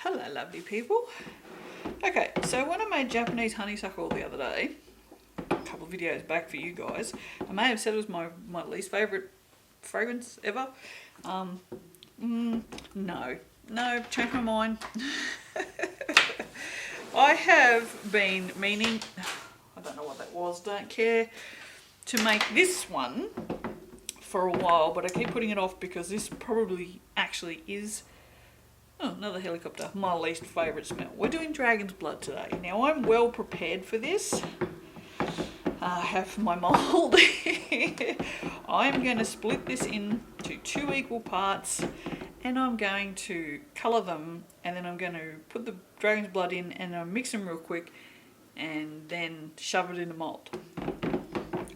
Hello lovely people. Okay, so when I made Japanese honeysuckle the other day, a couple of videos back for you guys, I may have said it was my least favourite fragrance ever. No, changed my mind. I have been meaning, I don't know what that was, don't care, to make this one for a while, but I keep putting it off because this probably actually is, oh, another helicopter, my least favourite smell. We're doing dragon's blood today. Now I'm well prepared for this. I have my mould. I'm going to split this into 2 equal parts and I'm going to colour them, and then I'm going to put the dragon's blood in and I'll mix them real quick and then shove it in the mould.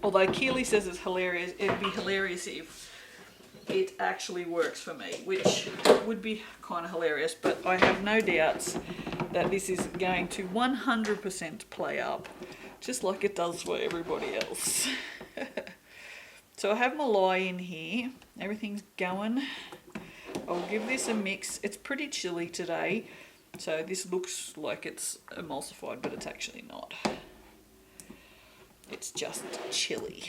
Although Keely says it's hilarious, it'd be hilarious if it actually works for me, which would be kind of hilarious, but I have no doubts that this is going to 100% play up just like it does for everybody else. So I have my lye in here, everything's going. I'll give this a mix. It's pretty chilly today, so this looks like it's emulsified, but it's actually not. It's just chilly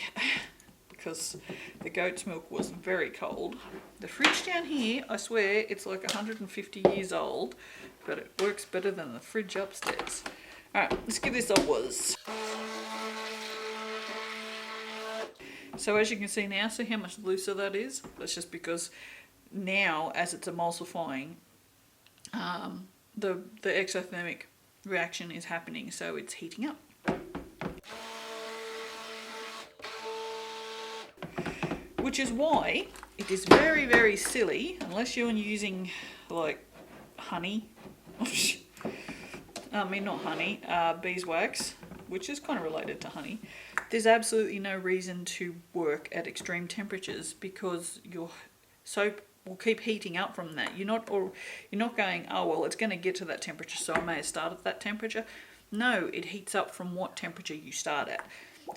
because the goat's milk was very cold. The fridge down here, I swear, it's like 150 years old, but it works better than the fridge upstairs. Alright, let's give this a whiz. So as you can see now, see how much looser that is? That's just because now, as it's emulsifying, the exothermic reaction is happening, so it's heating up. Which is why it is very, very silly, unless you're using like honey, I mean not honey, beeswax, which is kind of related to honey. There's absolutely no reason to work at extreme temperatures because your soap will keep heating up from that. You're not going, oh well, it's going to get to that temperature, so I may start at that temperature. No, it heats up from what temperature you start at.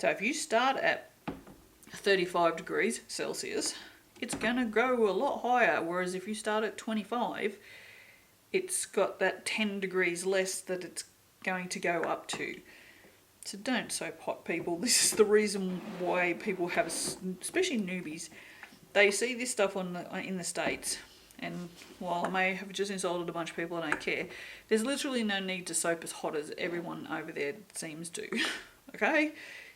So if you start at 35 degrees Celsius, it's going to go a lot higher, whereas if you start at 25, it's got that 10 degrees less that it's going to go up to. So don't soap hot, people. This is the reason why people have, especially newbies, they see this stuff in the States, and while I may have just insulted a bunch of people, I don't care. There's literally no need to soap as hot as everyone over there seems to. Okay?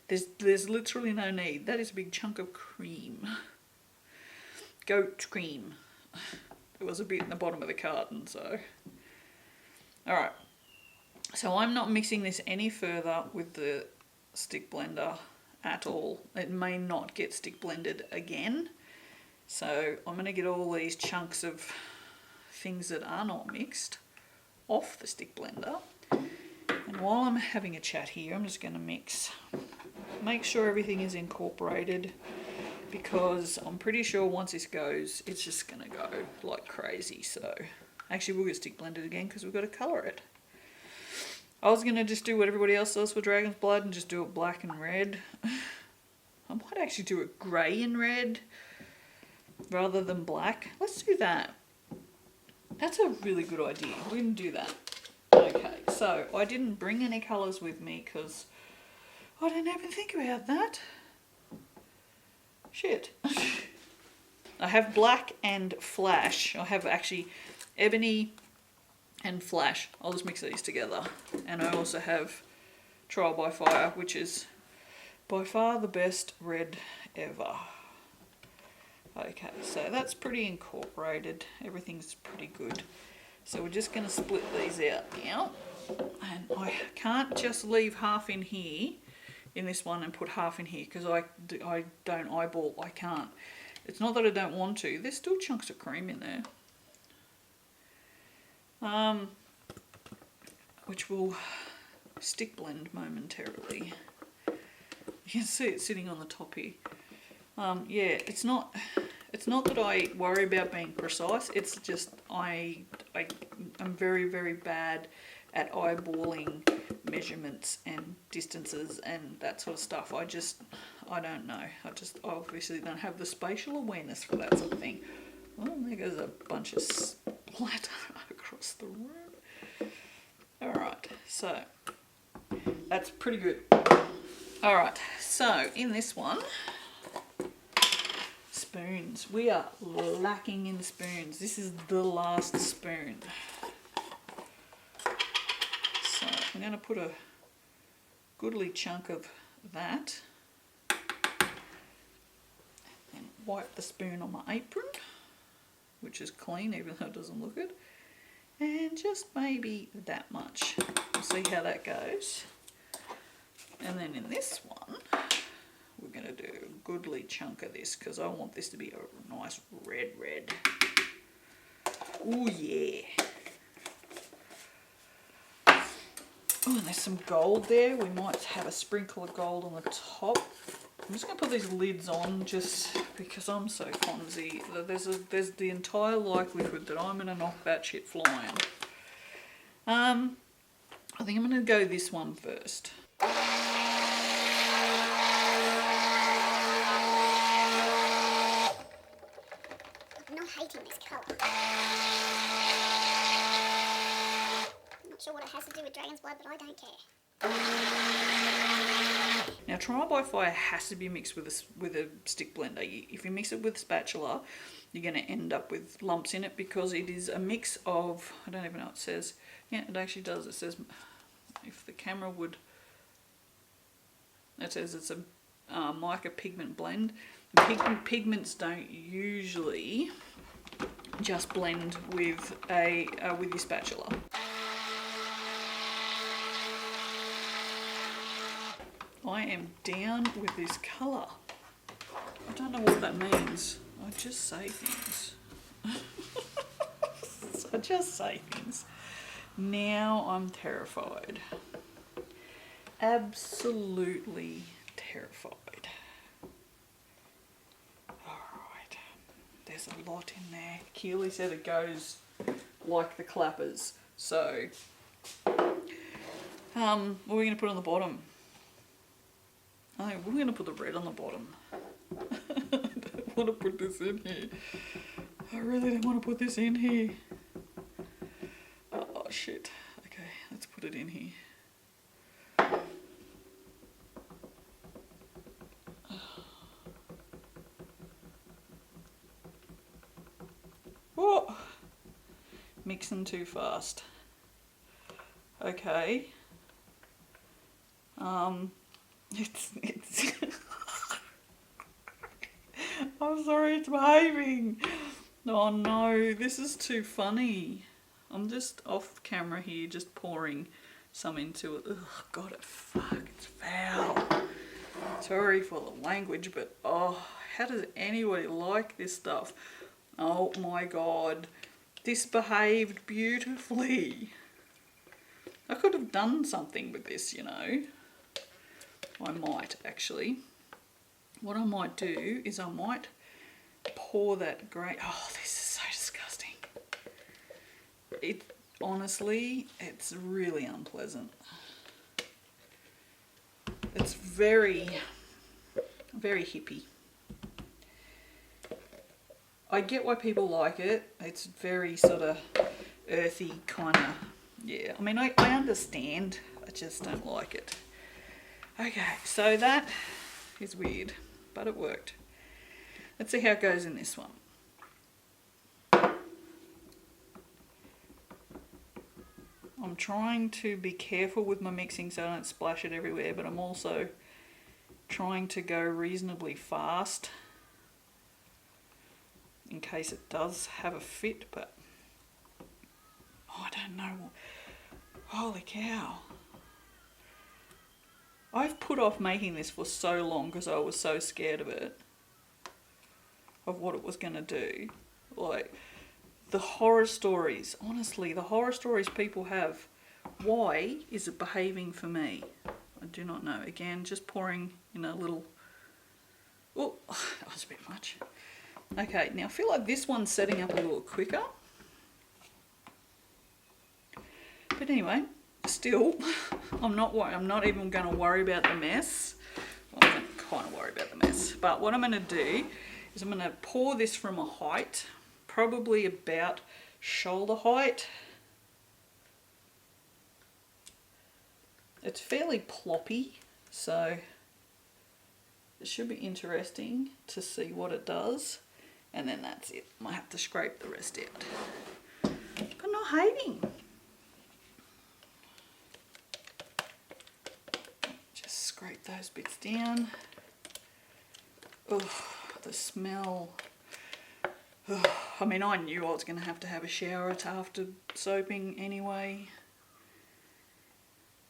There's literally no need. That is a big chunk of cream. Goat cream. There was a bit in the bottom of the carton, so. Alright. So I'm not mixing this any further with the stick blender at all. It may not get stick blended again. So I'm going to get all these chunks of things that are not mixed off the stick blender. And while I'm having a chat here, I'm just going to mix. Make sure everything is incorporated, because I'm pretty sure once this goes, it's just going to go like crazy. So actually we'll get stick blended again because we've got to colour it. I was going to just do what everybody else does for dragon's blood and just do it black and red. I might actually do it grey and red rather than black. Let's do that. That's a really good idea. We can do that. Okay, so I didn't bring any colours with me because I didn't even think about that. Shit. I have black and flash. I have actually ebony and flash. I'll just mix these together. And I also have trial by fire, which is by far the best red ever. Okay, so that's pretty incorporated. Everything's pretty good. So we're just going to split these out now. And I can't just leave half in here, in this one, and put half in here, because I don't eyeball. I can't. It's not that I don't want to. There's still chunks of cream in there. Which will stick blend momentarily. You can see it sitting on the top here. Yeah, it's not that I worry about being precise, it's just I'm very, very bad at eyeballing measurements and distances and that sort of stuff. I don't know. I obviously don't have the spatial awareness for that sort of thing. Oh, there goes a bunch of splatter across the room. So that's pretty good. All right, so in this one, spoons. We are lacking in spoons. This is the last spoon. So I'm going to put a goodly chunk of that. And wipe the spoon on my apron, which is clean even though it doesn't look it. And just maybe that much. We'll see how that goes. And then in this one, we're going to do a goodly chunk of this because I want this to be a nice red. Ooh, yeah. Oh, and there's some gold there. We might have a sprinkle of gold on the top. I'm just going to put these lids on just because I'm so clumsy. There's the entire likelihood that I'm going to knock that shit flying. I think I'm going to go this one first. Hating this colour. I'm not sure what it has to do with dragon's blood, but I don't care. Now, trial by fire has to be mixed with a stick blender. If you mix it with a spatula, you're going to end up with lumps in it because it is a mix of, I don't even know what it says. Yeah, it actually does. It says, if the camera would, it says it's a mica pigment blend. Pigments don't usually just blend with your spatula. I am down with this colour. I don't know what that means. I just say things. I just say things. Now I'm terrified. Absolutely terrified. There's a lot in there. Keely said it goes like the clappers. So, what are we going to put on the bottom? I think we're going to put the red on the bottom. I don't want to put this in here. I really don't want to put this in here. Oh, shit. Okay, let's put it in here. Oh, mixing too fast. Okay. It's I'm sorry, it's behaving. Oh no, this is too funny. I'm just off camera here, just pouring some into it. Ugh, God, it's foul. Sorry for the language, but oh, how does anybody like this stuff? Oh my God, this behaved beautifully. I could have done something with this, you know. I might actually. What I might do is I might pour that great, oh, this is so disgusting. It, honestly, it's really unpleasant. It's very, very hippie. I get why people like it. It's very sort of earthy kind of, yeah. I mean, I understand. I just don't like it. Okay, so that is weird, but it worked. Let's see how it goes in this one. I'm trying to be careful with my mixing so I don't splash it everywhere, but I'm also trying to go reasonably fast in case it does have a fit, but oh, I don't know. Holy cow. I've put off making this for so long because I was so scared of it, of what it was going to do. Like, the horror stories, honestly, the horror stories people have, why is it behaving for me? I do not know. Again, just pouring in a little, oh, that was a bit much. Okay, now I feel like this one's setting up a little quicker. But anyway, still, I'm not even going to worry about the mess. Well, I'm going to kind of worry about the mess. But what I'm going to do is I'm going to pour this from a height, probably about shoulder height. It's fairly ploppy, so it should be interesting to see what it does. And then that's it. Might have to scrape the rest out. But not hating. Just scrape those bits down. Oh, the smell. Oh, I mean, I knew I was going to have a shower after soaping anyway.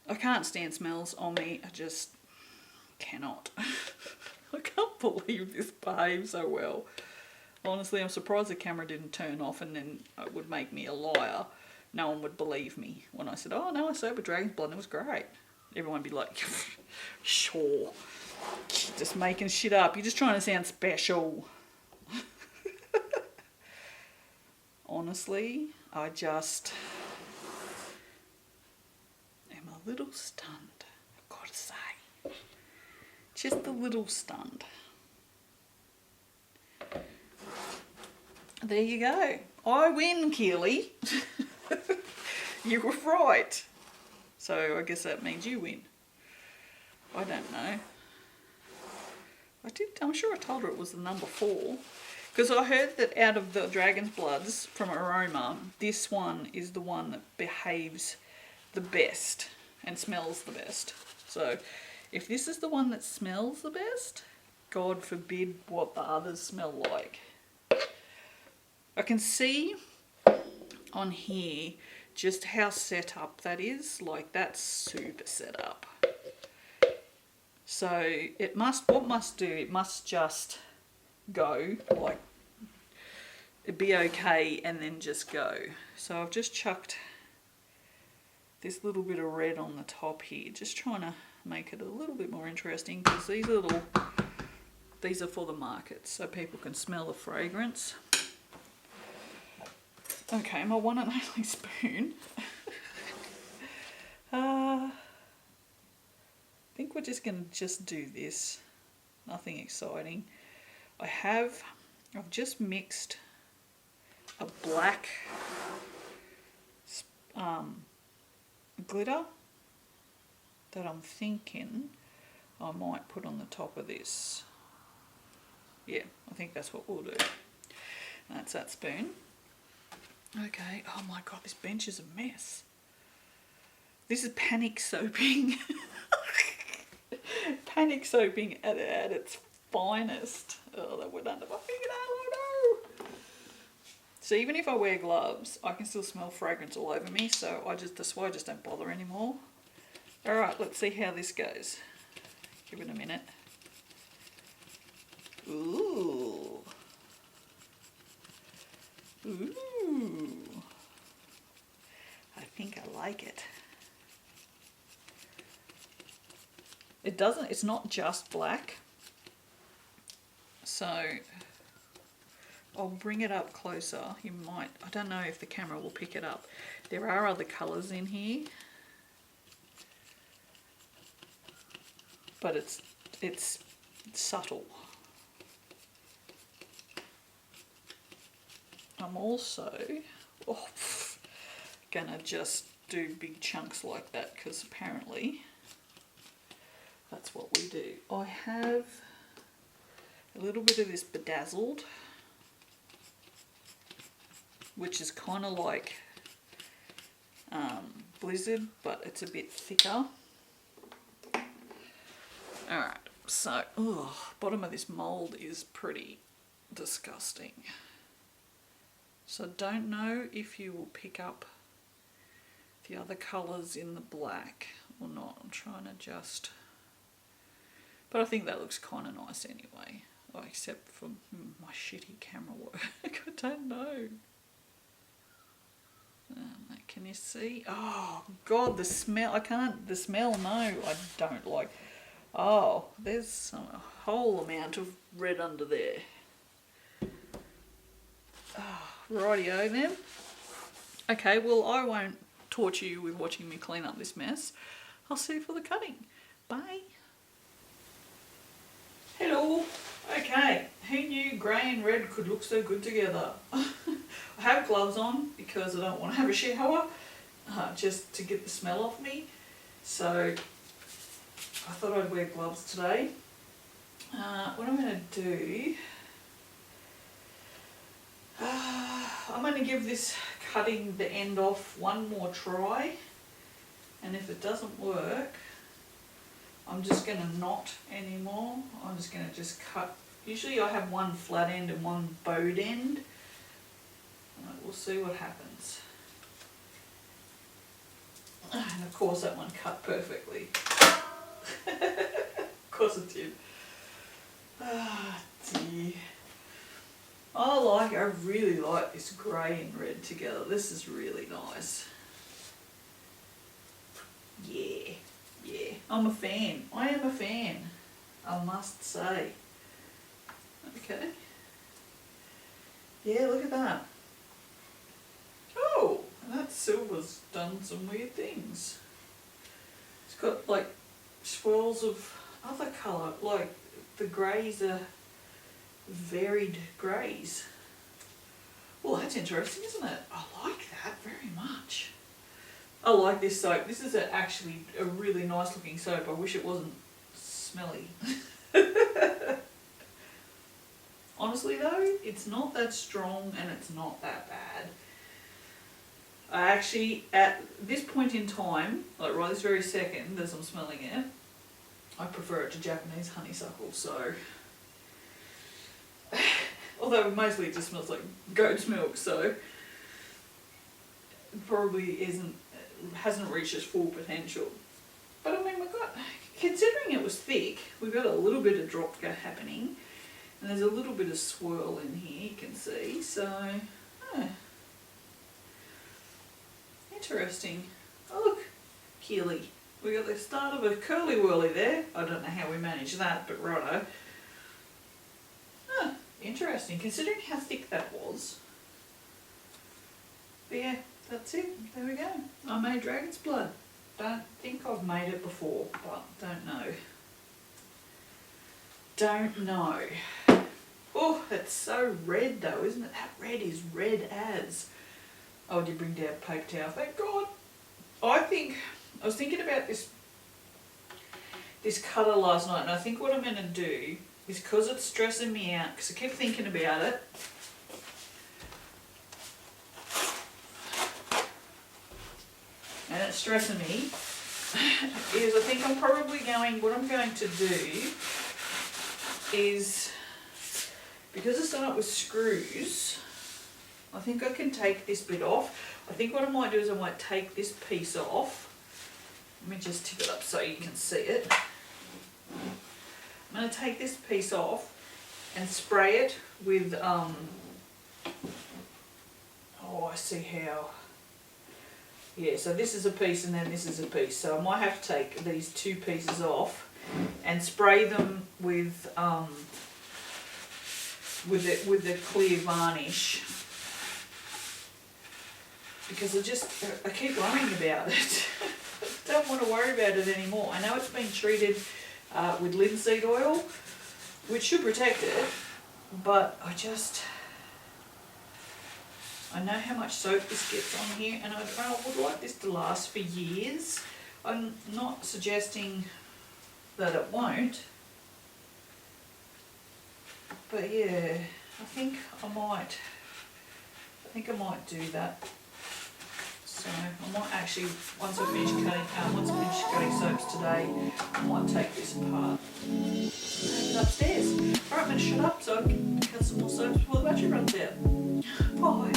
I can't stand smells on me. I just cannot. I can't believe this behaves so well. Honestly, I'm surprised the camera didn't turn off, and then it would make me a liar. No one would believe me when I said, oh no, I soaped with dragon's blood and it was great. Everyone would be like, sure, just making shit up. You're just trying to sound special. Honestly, I just am a little stunned, I've got to say. Just a little stunned. There you go. I win, Keely. You were right. So I guess that means you win. I don't know. I'm sure I told her it was the number 4. Because I heard that out of the dragon's bloods from aroma, this one is the one that behaves the best and smells the best. So if this is the one that smells the best, God forbid what the others smell like. I can see on here just how set up that is. Like, that's super set up. So it must just go, like, it'd be okay and then just go. So I've just chucked this little bit of red on the top here, just trying to make it a little bit more interesting, because these are for the market, so people can smell the fragrance. Okay, my one and only spoon. I think we're just going to do this. Nothing exciting. I've just mixed a black glitter that I'm thinking I might put on the top of this. Yeah, I think that's what we'll do. That's that spoon. Okay, oh my god, this bench is a mess. This is panic soaping. Panic soaping at its finest. Oh, that went under my fingernail, oh no! So even if I wear gloves, I can still smell fragrance all over me, so that's why I just don't bother anymore. Alright, let's see how this goes. Give it a minute. Ooh. Ooh. I think I like it. It's not just black. So I'll bring it up closer. I don't know if the camera will pick it up. There are other colours in here. But it's subtle. I'm also gonna just do big chunks like that, because apparently that's what we do. I have a little bit of this bedazzled, which is kind of like Blizzard, but it's a bit thicker. Alright, so bottom of this mould is pretty disgusting. So don't know if you will pick up the other colours in the black or not. I'm trying to just... But I think that looks kind of nice anyway. Oh, except for my shitty camera work. I don't know. Can you see? Oh, God, the smell. The smell, no, I don't like. Oh, there's a whole amount of red under there. Oh, rightio then. Okay, well, I won't torture you with watching me clean up this mess. I'll see you for the cutting. Bye. Hello. Okay, who knew grey and red could look so good together? I have gloves on because I don't want to have a shower, just to get the smell off me. So I thought I'd wear gloves today. What I'm going to do, I'm going to give this cutting the end off one more try, and if it doesn't work, I'm just going to not anymore. I'm just going to just cut. Usually I have one flat end and one bowed end. We'll see what happens. And of course that one cut perfectly. Of course it did. Ah, dear. I really like this grey and red together. This is really nice. Yeah, yeah. I'm a fan. I am a fan, I must say. Okay. Yeah, look at that. Oh, that silver's done some weird things. It's got like swirls of other colour, like the greys are varied greys. Well, that's interesting, isn't it? I like that very much. I like this soap. This is actually a really nice looking soap. I wish it wasn't smelly. Honestly though, it's not that strong and it's not that bad. I actually, at this point in time, like right this very second as I'm smelling it, I prefer it to Japanese honeysuckle, so. Although mostly it just smells like goat's milk, so it probably hasn't reached its full potential. But I mean, considering it was thick, we've got a little bit of drop happening, and there's a little bit of swirl in here, you can see, so, interesting. Oh look, Keely. We got the start of a curly whirly there. I don't know how we managed that, but righto. Interesting, considering how thick that was. But yeah, that's it. There we go. I made dragon's blood. Don't think I've made it before, but don't know. Don't know. Oh, it's so red though, isn't it? That red is red as. Oh, I did bring down paper towel, thank God. I was thinking about this colour last night, and I think what I'm going to do is, because it's stressing me out, because I keep thinking about it, and it's stressing me, is I think what I'm going to do is, because it's done it with screws, I think I can take this bit off. I think what I might do is I might take this piece off. Let me just tip it up so you can see it. I'm going to take this piece off and spray it with, oh, I see how. Yeah, so this is a piece and then this is a piece. So I might have to take these two pieces off and spray them with the clear varnish. Because I keep worrying about it. I don't want to worry about it anymore. I know it's been treated with linseed oil, which should protect it, but I know how much soap this gets on here, and I would like this to last for years. I'm not suggesting that it won't, but yeah, I think I might do that. So I might actually, once I finish cutting soaps today, I might take this apart and take it upstairs. Alright, I'm going to shut up so I can cut some more soaps before the battery runs out. Bye.